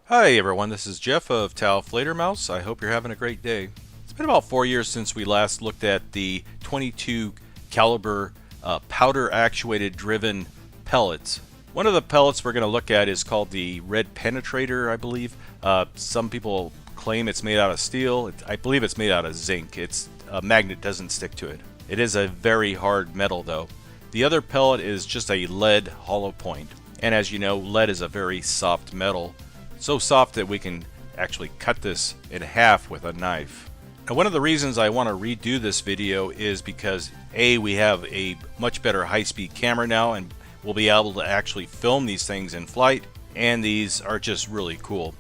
Hi everyone, this is Jeff of Tau Mouse. I hope you're having a great day. It's been about 4 years since we last looked at the 22 caliber powder actuated driven pellets. One of the pellets we're going to look at is called the Red Penetrator, I believe. Some people claim it's made out of steel. I believe it's made out of zinc. A magnet doesn't stick to it. It is a very hard metal though. The other pellet is just a lead hollow point. And as you know, lead is a very soft metal. So soft that we can actually cut this in half with a knife. Now, one of the reasons I want to redo this video is because we have a much better high-speed camera now and we'll be able to actually film these things in flight, and these are just really cool.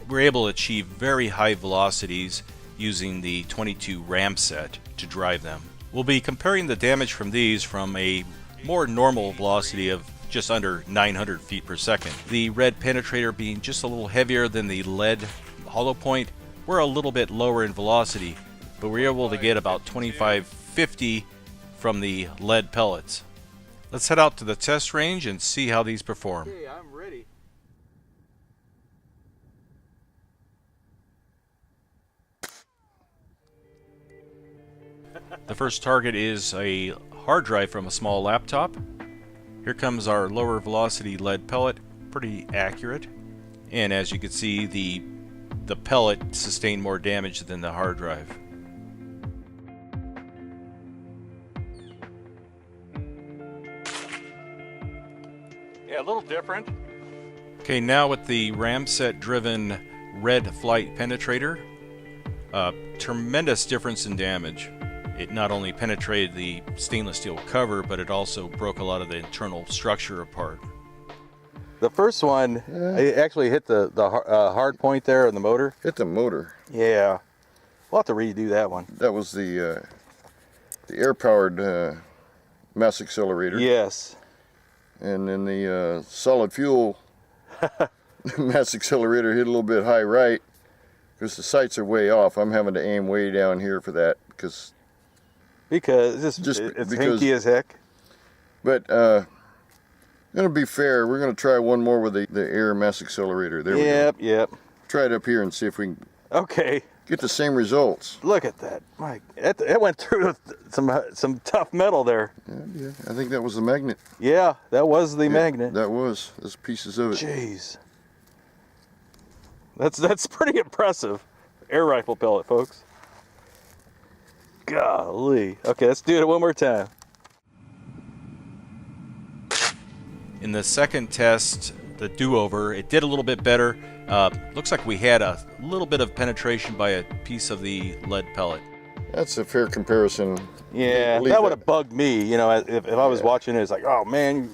We're able to achieve very high velocities using the 22 ram set to drive them. We'll be comparing the damage from these from a more normal velocity of just under 900 feet per second. The Red Penetrator being just a little heavier than the lead hollow point, we're a little bit lower in velocity, but we're able to get about 25-50 from the lead pellets. Let's head out to the test range and see how these perform. Okay, I'm ready. The first target is a hard drive from a small laptop. Here comes our lower velocity lead pellet, pretty accurate. And as you can see, the pellet sustained more damage than the hard drive. Yeah, a little different. Okay, now with the ramset driven Red Flight Penetrator, tremendous difference in damage. It not only penetrated the stainless steel cover, but it also broke a lot of the internal structure apart. The first one, it actually hit the hard point there in the motor. Hit the motor. Yeah, we'll have to redo that one. That was the air-powered mass accelerator. Yes. And then the solid fuel mass accelerator hit a little bit high right because the sights are way off. I'm having to aim way down here for that because it's hinky as heck. But going to be fair, we're going to try one more with the air mass accelerator. There we go. Yep. Try it up here and see if we can get the same results. Look at that. Mike, it went through some tough metal there. Yeah, I think that was the magnet. Yeah, that was the magnet. That was. There's pieces of it. Jeez. That's pretty impressive. Air rifle pellet, folks. Golly. Okay, let's do it one more time. In the second test, the do-over, it did a little bit better. Looks like we had a little bit of penetration by a piece of the lead pellet. That's a fair comparison. Yeah, that would have bugged me, you know, if I was watching it, it's like, oh man.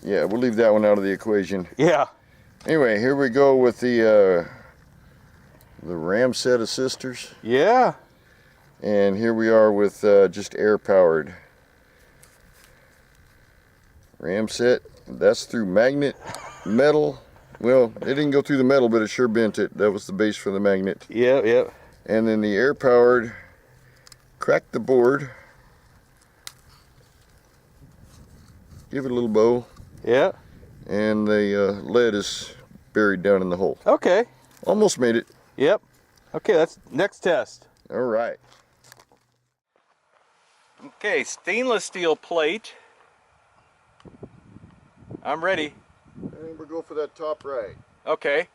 Yeah, we'll leave that one out of the equation. Yeah. Anyway, here we go with the ram set assisters. Yeah. And here we are with just air-powered ram set. That's through magnet, metal. Well, it didn't go through the metal, but it sure bent it. That was the base for the magnet. Yep. And then the air-powered cracked the board. Give it a little bow. Yeah. And the lead is buried down in the hole. Okay. Almost made it. Yep. Okay, that's next test. All right. Okay, stainless steel plate. I'm ready. And we'll go for that top right. Okay.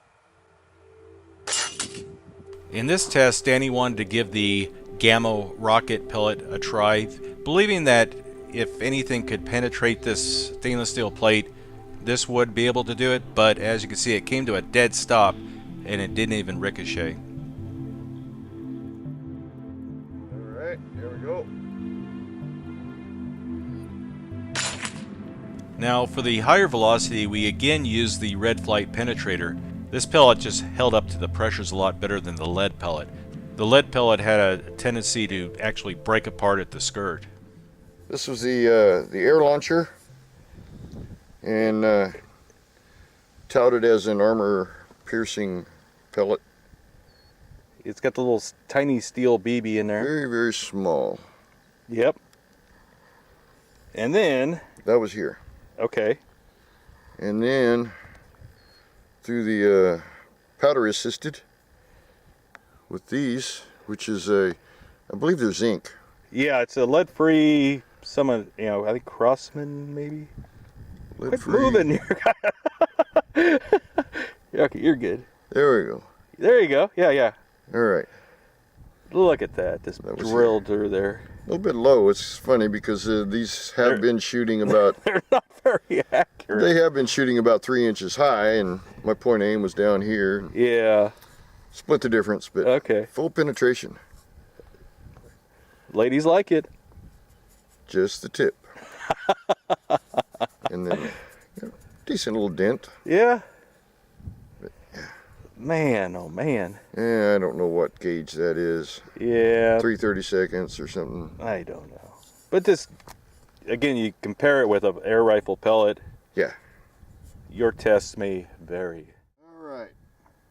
In this test, Danny wanted to give the Gamo rocket pellet a try, believing that if anything could penetrate this stainless steel plate, this would be able to do it, but as you can see, it came to a dead stop and it didn't even ricochet. All right, here we go. Now for the higher velocity, we again used the Red Flight Penetrator. This pellet just held up to the pressures a lot better than the lead pellet. The lead pellet had a tendency to actually break apart at the skirt. This was the air launcher, and touted as an armor-piercing pellet. It's got the little tiny steel BB in there. Very, very small. Yep. And then... That was here. Okay. And then through the powder assisted with these, which is I believe they're zinc. Yeah, it's a lead-free. Someone, I think Crossman maybe. Quit moving here. Okay, you're good. There we go. There you go. Yeah. All right. Look at that. Just drilled through there. A little bit low. It's funny because these have been shooting about. They're not very accurate. They have been shooting about 3 inches high, and my point of aim was down here. Yeah. Split the difference, but okay. Full penetration. Ladies like it. Just the tip. And then decent little dent. Yeah. But, yeah. Man, oh man. Yeah, I don't know what gauge that is. Yeah. 3/32 or something. I don't know. But this, again, you compare it with an air rifle pellet. Yeah. Your tests may vary. All right.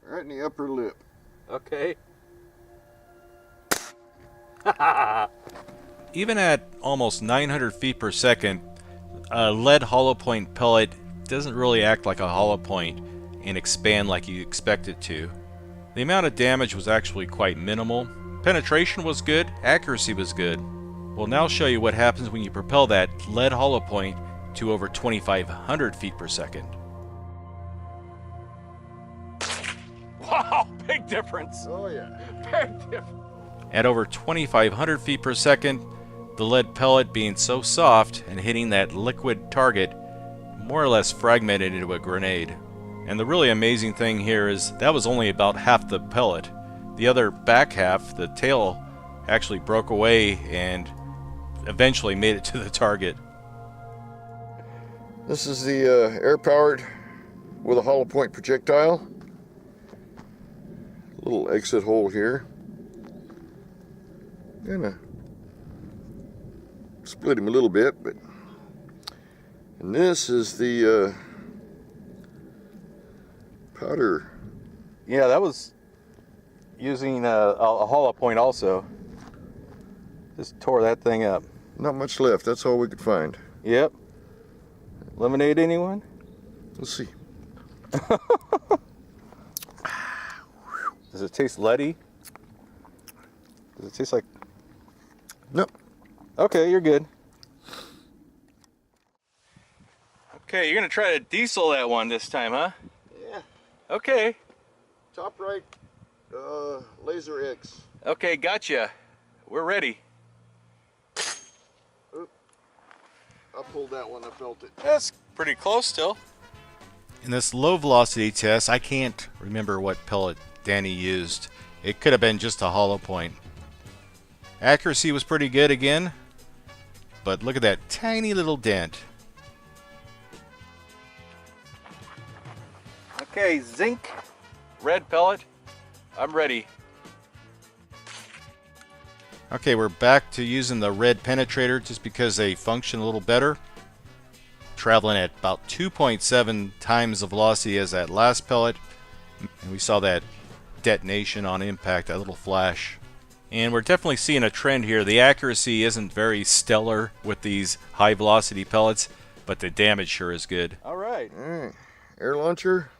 Right in the upper lip. Okay. Even at almost 900 feet per second, a lead hollow point pellet doesn't really act like a hollow point and expand like you expect it to. The amount of damage was actually quite minimal. Penetration was good, accuracy was good. We'll now show you what happens when you propel that lead hollow point to over 2,500 feet per second. Wow, big difference! Oh yeah. Big difference. At over 2,500 feet per second, the lead pellet being so soft and hitting that liquid target more or less fragmented into a grenade. And the really amazing thing here is that was only about half the pellet. The other back half, the tail, actually broke away and eventually made it to the target. This is the air-powered with a hollow point projectile. Little exit hole here. Gonna split him a little bit, and this is the powder. Yeah, that was using a hollow point also. Just tore that thing up. Not much left. That's all we could find. Yep. Eliminate anyone? Let's see. Does it taste leady? Does it taste like... Nope. Okay, you're good. Okay, you're gonna try to diesel that one this time, huh? Yeah. Okay. Top right, laser X. Okay, gotcha. We're ready. Oop. I pulled that one. I felt it. That's pretty close still. In this low velocity test, I can't remember what pellet Danny used. It could have been just a hollow point. Accuracy was pretty good again, but look at that tiny little dent. Okay, zinc, red pellet, I'm ready. Okay, we're back to using the red penetrator just because they function a little better. Traveling at about 2.7 times the velocity as that last pellet. And we saw that detonation on impact, that little flash. And we're definitely seeing a trend here. The accuracy isn't very stellar with these high velocity pellets, but the damage sure is good. All right. Air launcher,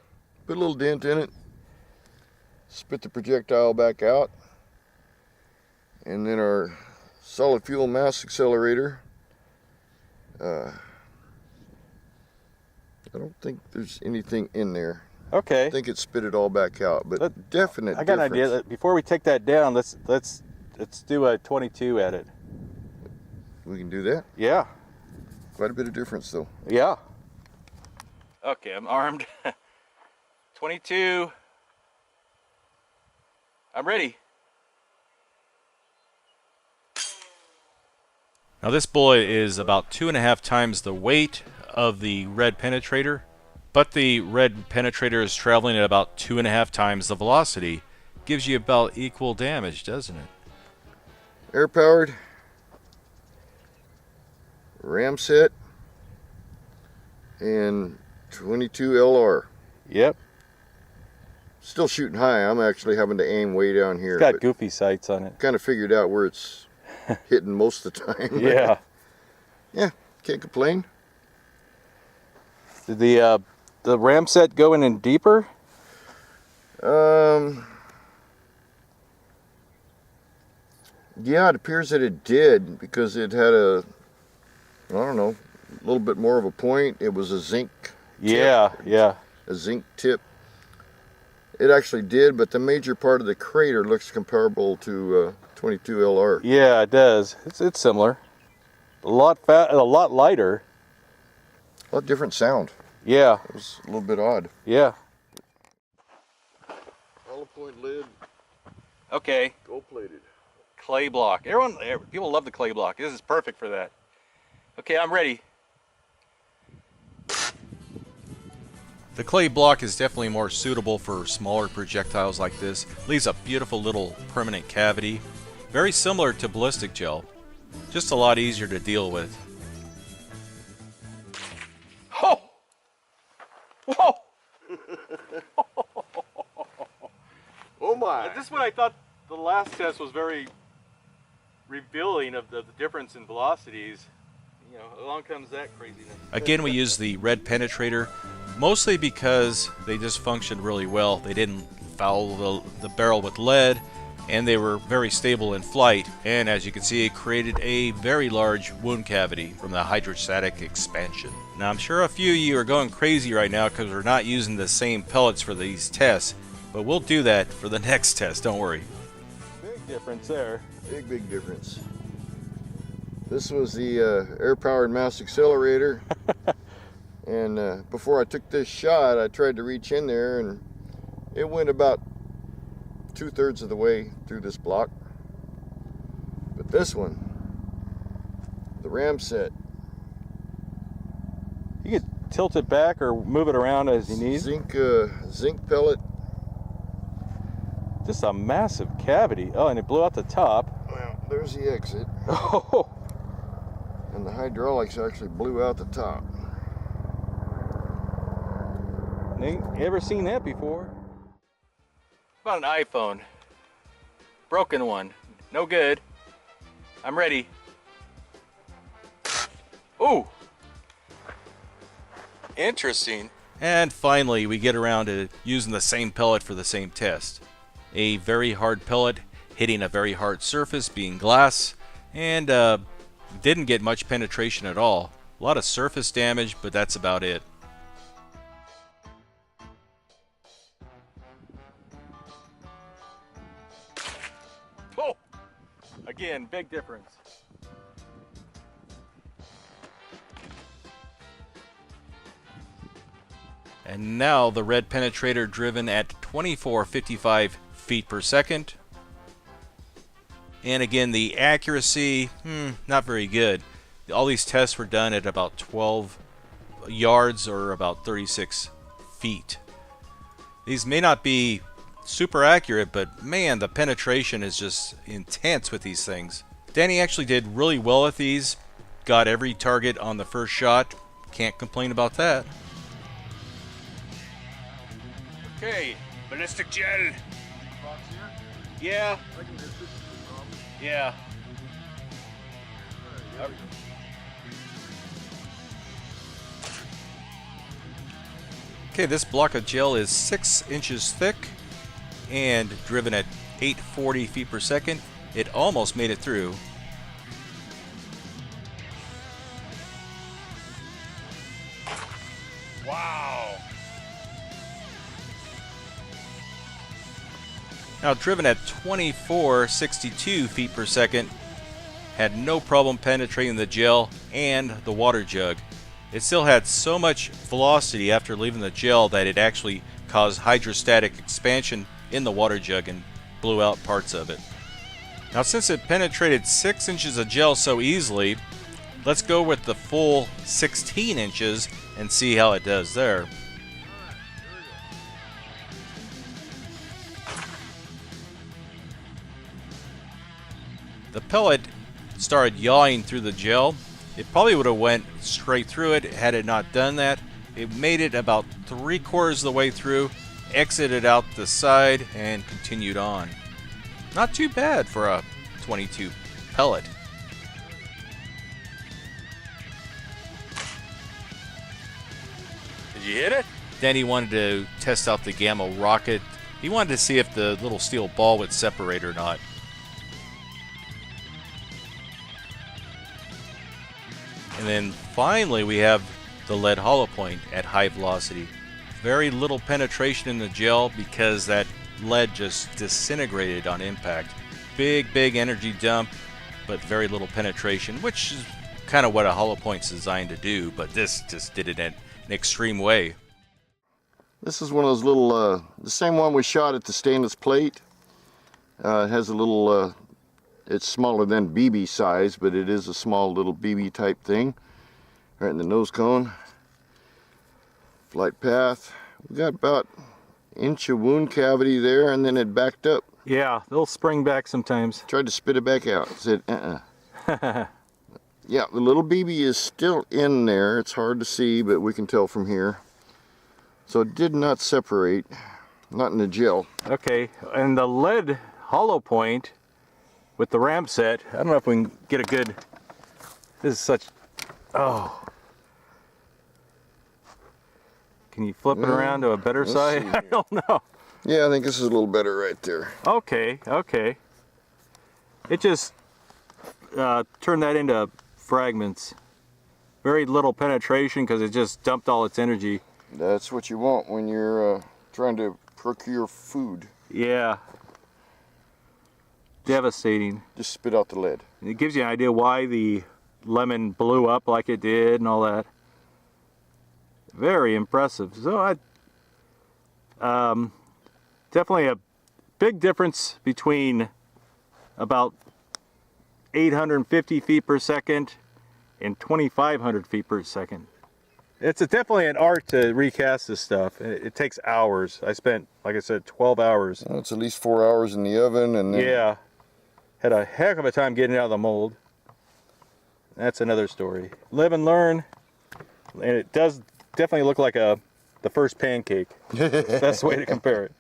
put a little dent in it, spit the projectile back out, and then our solid fuel mass accelerator. I don't think there's anything in there. Okay. I think it spit it all back out, but definite I got difference. an idea. Before we take that down, let's do a 22 at it. We can do that. Yeah. Quite a bit of difference though. Yeah. Okay, I'm armed. 22. I'm ready. Now this bullet is about 2.5 times the weight of the red penetrator, but the red penetrator is traveling at about 2.5 times the velocity. Gives you about equal damage, doesn't it? Air powered, ram set, and 22 LR. Yep. Still shooting high. I'm actually having to aim way down here. It's got goofy sights on it. Kind of figured out where it's hitting most of the time. Yeah. Yeah, can't complain. Did the ram set go in deeper? Yeah, it appears that it did, because it had a, I don't know, a little bit more of a point. It was a zinc Yeah, tip. yeah. A zinc tip. It actually did, but the major part of the crater looks comparable to 22 LR. Yeah, it does. It's similar. A lot lighter. A lot different sound. Yeah, It was a little bit odd. yeah. Hollow point lid, Okay, gold plated. clay block. People love the clay block. This is perfect for that. Okay, I'm ready. The clay block is definitely more suitable for smaller projectiles like this. Leaves a beautiful little permanent cavity. Very similar to ballistic gel. Just a lot easier to deal with. Oh! Whoa! Oh my! This is what I thought the last test was very revealing of the difference in velocities. You know, along comes that craziness. Again, we use the red penetrator, mostly because they just functioned really well. They didn't foul the barrel with lead, and they were very stable in flight. And as you can see, it created a very large wound cavity from the hydrostatic expansion. Now, I'm sure a few of you are going crazy right now because we're not using the same pellets for these tests, but we'll do that for the next test, don't worry. Big difference there. Big difference. This was the air-powered mass accelerator. And before I took this shot, I tried to reach in there, and it went about 2/3 of the way through this block. But this one, the ram set, You could tilt it back or move it around as you need. zinc pellet. Just a massive cavity. Oh, and it blew out the top. Well, there's the exit. Oh, And the hydraulics actually blew out the top. ain't ever seen that before. About an iPhone. Broken one. No good. I'm ready. Ooh! Interesting. And finally, we get around to using the same pellet for the same test. A very hard pellet hitting a very hard surface, being glass, and didn't get much penetration at all. A lot of surface damage, but that's about it. Oh! Again, big difference. And now the red penetrator driven at 2455 feet per second. And again, the accuracy, not very good. All these tests were done at about 12 yards or about 36 feet. These may not be super accurate, but man, the penetration is just intense with these things. Danny actually did really well with these. Got every target on the first shot. Can't complain about that. Okay, ballistic gel. Yeah. Yeah. Okay, this block of gel is 6 inches thick and driven at 840 feet per second. It almost made it through. Wow. Now driven at 2462 feet per second, had no problem penetrating the gel and the water jug. It still had so much velocity after leaving the gel that it actually caused hydrostatic expansion in the water jug and blew out parts of it. Now since it penetrated 6 inches of gel so easily, let's go with the full 16 inches and see how it does there. The pellet started yawing through the gel. It probably would have went straight through it had it not done that. It made it about 3/4 of the way through, exited out the side, and continued on. Not too bad for a 22 pellet. Did you hit it? Then he wanted to test out the Gamo rocket He wanted to see if the little steel ball would separate or not. And then finally we have the lead hollow point at high velocity. Very little penetration in the gel because that lead just disintegrated on impact. Big energy dump, but very little penetration, which is kind of what a hollow point's designed to do, but this just did it in an extreme way. This is one of those little, the same one we shot at the stainless plate. It has a little, it's smaller than BB size, but it is a small little BB type thing. Right in the nose cone. Flight path. We got about an inch of wound cavity there, and then it backed up. Yeah, they'll spring back sometimes. Tried to spit it back out. Said, Yeah, the little BB is still in there. It's hard to see, but we can tell from here. So it did not separate, not in the gel. Okay, and the lead hollow point with the ramp set, I don't know if we can get a good, this is such, oh. Can you flip it around to a better side? I don't know. Yeah, I think this is a little better right there. Okay. It just turned that into fragments. Very little penetration because it just dumped all its energy. That's what you want when you're trying to procure food. Yeah. Devastating. Just spit out the lead. It gives you an idea why the lemon blew up like it did and all that. Very impressive. So definitely a big difference between about 850 feet per second and 2,500 feet per second. It's definitely an art to recast this stuff. It takes hours. I spent, like I said, 12 hours. Well, it's at least 4 hours in the oven, and then yeah, had a heck of a time getting it out of the mold. That's another story. Live and learn, and it does definitely look like the first pancake. That's the way to compare it.